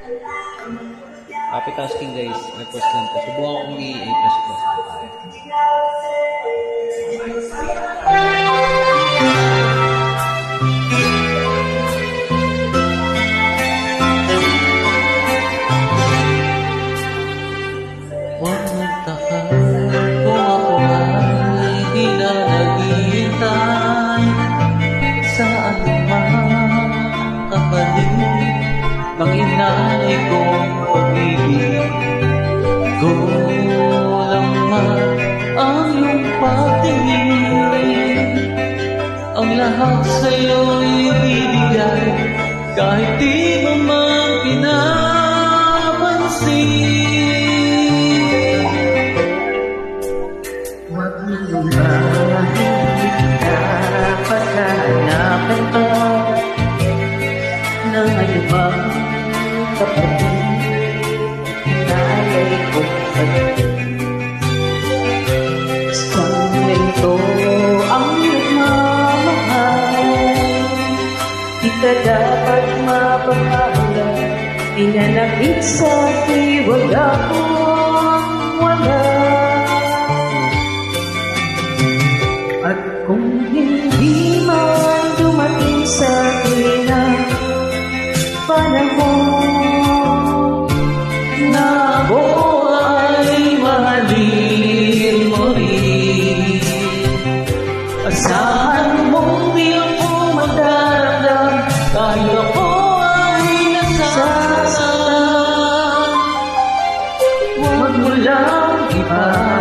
Copy tasking guys, request lang po. Subukan kong i-press ko. Huwag magtaka kung ako ay di na naghihintay sa anumang kapalit ng inay kong pag-ibig. Kulang man ang iyong pagtingin, ang lahat sa'yo'y ibibigay kahit di mo man pinapansin. Huwag mo naman kita pagkahanapan pa ng anumang kapatid. Inayay kong pag-ibig sa ganito ang nagmamahal. Di ka dapat mapagpahala, pinanakit sa tiwala kong wala. At kung hindi man dumating sa akin ang panahon Na ako ay mahalin mo rin, asahan mong di ako magdaramdam kahit ako ay nasasaktan. Huwag mo lang ipagdaig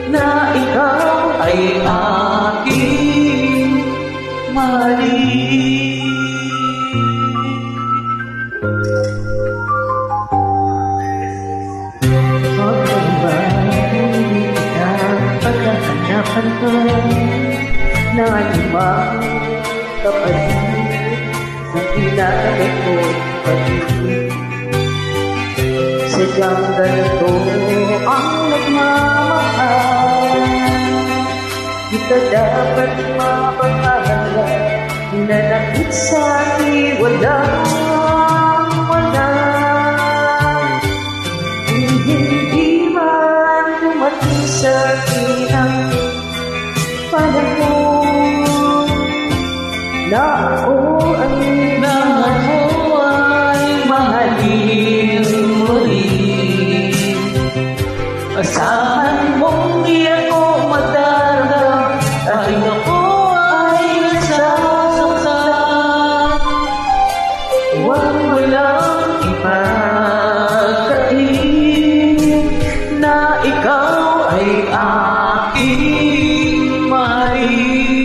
na ikaw ay aking mahalin. Huwag mong bahagin kita pagkahanapan ko na anumang kapatid sa pinagay ko pag-ibig. Sadyang ganito ang nagmamahal. Di ka dapat mapagpahala, pinanakit sa akin walang wala. Kung hindi man dumating sa akin ang panahon na ako ay Mahalin mo rin, asahan mong di ako magdaramdam kahit ako ay nasasaktan. Huwag mo lang ipagdaig na ikaw ay aking mahalin.